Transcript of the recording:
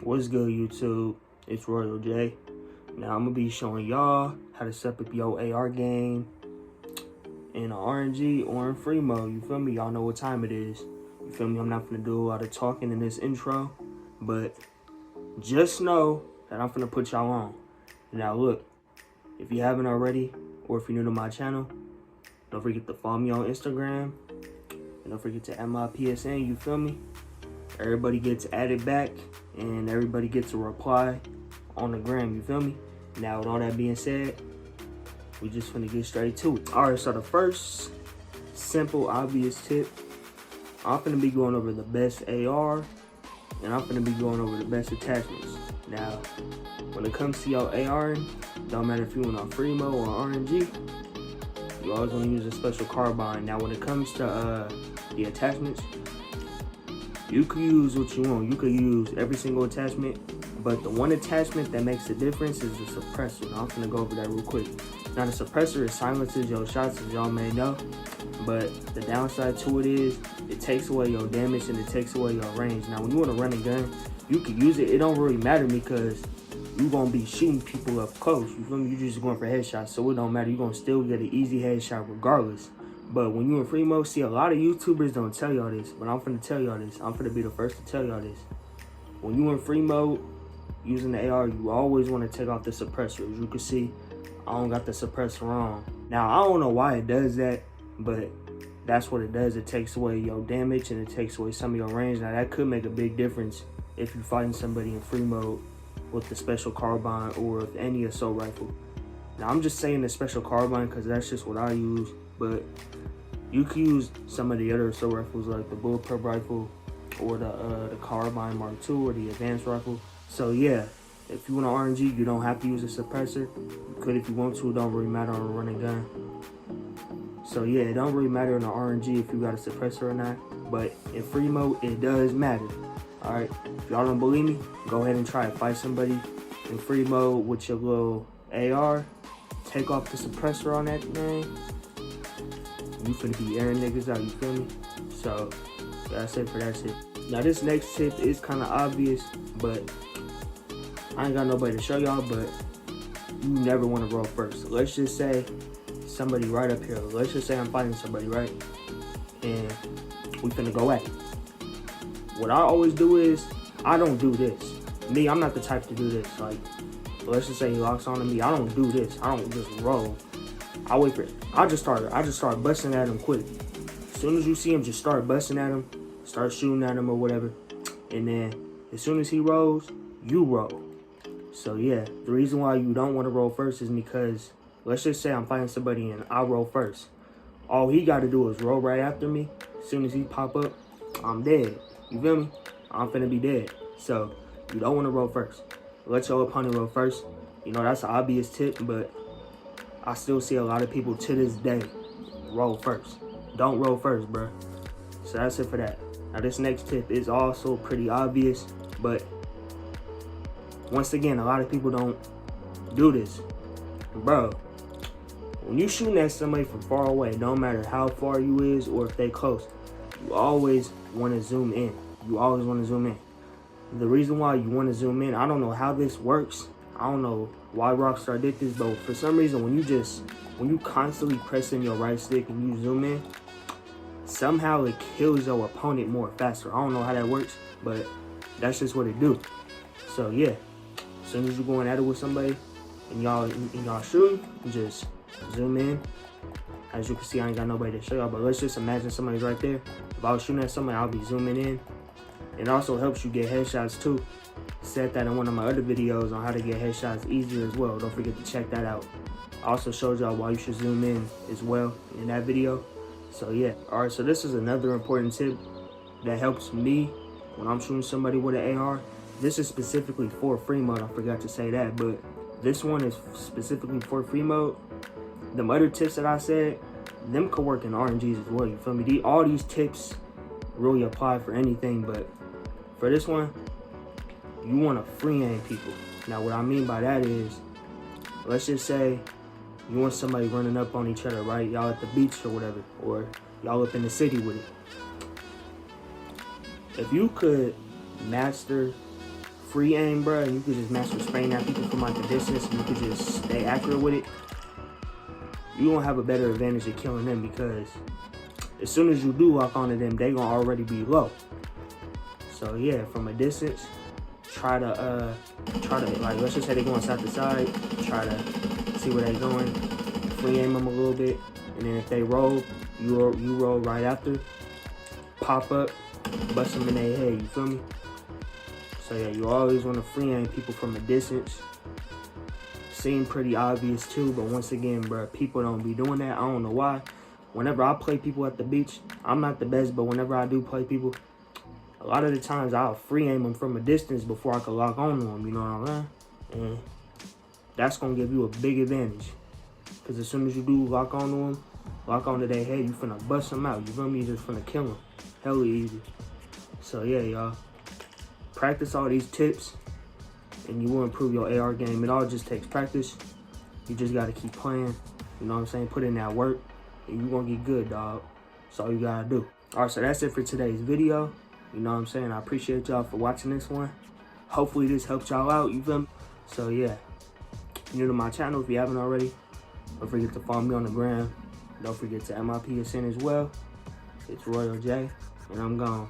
What's good, YouTube? It's Royal J. Now I'm gonna be showing y'all how to set up your AR game in an RNG or in free mode. You feel me? Y'all know what time it is. You feel me? I'm not gonna do a lot of talking in this intro, but just know that I'm gonna put y'all on. Now look, if you haven't already, or if you're new to my channel, don't forget to follow me on Instagram, and don't forget to add my PSN. You feel me? Everybody gets added back, and everybody gets a reply on the gram, you feel me? Now, with all that being said, we just finna get straight to it. All right, so the first simple, obvious tip, I'm finna be going over the best AR, and I'm finna be going over the best attachments. Now, when it comes to your AR, don't matter if you want on free mode or RNG, you always wanna use a special carbine. Now, when it comes to the attachments, you could use what you want. You could use every single attachment, but the one attachment that makes the difference is the suppressor. Now, I'm gonna go over that real quick. Now, the suppressor is silences your shots, as y'all may know, but the downside to it is it takes away your damage and it takes away your range. Now, when you want to run a gun, you can use it. It don't really matter because you're gonna be shooting people up close. You feel me? You're just going for headshots, so it don't matter. You're gonna still get an easy headshot regardless. But when you're in free mode, see, a lot of YouTubers don't tell y'all this, but I'm finna tell y'all this. I'm finna be the first to tell y'all this. When you're in free mode, using the AR, you always want to take off the suppressor. As you can see, I don't got the suppressor on. Now, I don't know why it does that, but that's what it does. It takes away your damage and it takes away some of your range. Now, that could make a big difference if you're fighting somebody in free mode with the special carbine or with any assault rifle. Now, I'm just saying the special carbine because that's just what I use, but you can use some of the other assault rifles like the Bullpup rifle or the Carbine Mark II or the advanced rifle. So yeah, if you want an RNG, you don't have to use a suppressor. You could if you want to. It don't really matter on a running gun. So yeah, it don't really matter in an RNG if you got a suppressor or not. But in free mode, it does matter. All right, if y'all don't believe me, go ahead and try it. Fight somebody in free mode with your little AR. Take off the suppressor on that thing. You finna be airing niggas out, you feel me? So, that's it for that tip. Now, this next tip is kind of obvious, but I ain't got nobody to show y'all, but you never want to roll first. Let's just say somebody right up here. Let's just say I'm fighting somebody, right? And we finna go at it. What I always do is, I don't do this. Me, I'm not the type to do this. Like, let's just say he locks onto me. I don't do this. I don't just roll. I wait for it. I just start busting at him quick. As soon as you see him, just start busting at him, start shooting at him or whatever. And then as soon as he rolls, you roll. So yeah, the reason why you don't want to roll first is because let's just say I'm fighting somebody and I roll first. All he got to do is roll right after me. As soon as he pop up, I'm dead. You feel me? I'm finna be dead. So you don't want to roll first. Let your opponent roll first. You know, that's an obvious tip, but I still see a lot of people to this day roll first. Don't roll first, bro. So that's it for that. Now, this next tip is also pretty obvious, but once again, a lot of people don't do this. Bro, when you shooting at somebody from far away, no matter how far you is or if they close, you always want to zoom in. You always want to zoom in. The reason why you want to zoom in, I don't know how this works. I don't know why Rockstar did this, but for some reason, when you constantly pressing your right stick and you zoom in, somehow it kills your opponent more faster. I don't know how that works, but that's just what it do. So yeah, as soon as you're going at it with somebody and y'all shooting, just zoom in. As you can see, I ain't got nobody to show y'all, but let's just imagine somebody's right there. If I was shooting at somebody, I'll be zooming in. It also helps you get headshots too. Said that in one of my other videos on how to get headshots easier as well. Don't forget to check that out. I also showed y'all why you should zoom in as well in that video. So yeah. Alright, so this is another important tip that helps me when I'm shooting somebody with an AR. This is specifically for free mode. I forgot to say that, but this one is specifically for free mode. Them other tips that I said, them could work in RNGs as well. You feel me? All these tips really apply for anything, but for this one, you want to free aim people. Now, what I mean by that is, let's just say you want somebody running up on each other, right? Y'all at the beach or whatever, or y'all up in the city with it. If you could master free aim, bro, and you could just master spraying at people from like a distance, and you could just stay accurate with it, you gonna have a better advantage of killing them, because as soon as you do lock onto them, they gonna already be low. So yeah, from a distance, try to like, let's just say they're going side to side, try to see where they're going, free aim them a little bit, and then if they roll, you roll right after, pop up, bust them in their head, you feel me? So yeah, you always want to free aim people from a distance. Seem pretty obvious too, but once again, bro, people don't be doing that. I don't know why. Whenever I play people at the beach, I'm not the best, but whenever I do play people, a lot of the times I'll free aim them from a distance before I can lock on to them, you know what I'm saying? And that's going to give you a big advantage. Because as soon as you do lock on to them, lock onto their head, you finna bust them out, you feel me? You just finna kill them. Hella easy. So yeah, y'all. Practice all these tips, and you will improve your AR game. It all just takes practice. You just got to keep playing, you know what I'm saying? Put in that work, and you're going to get good, dog. That's all you got to do. All right, so that's it for today's video. You know what I'm saying? I appreciate y'all for watching this one. Hopefully this helped y'all out, you feel me? So yeah, if you're new to my channel, if you haven't already, don't forget to follow me on the gram. Don't forget to MIPSN as well. It's Royal J, and I'm gone.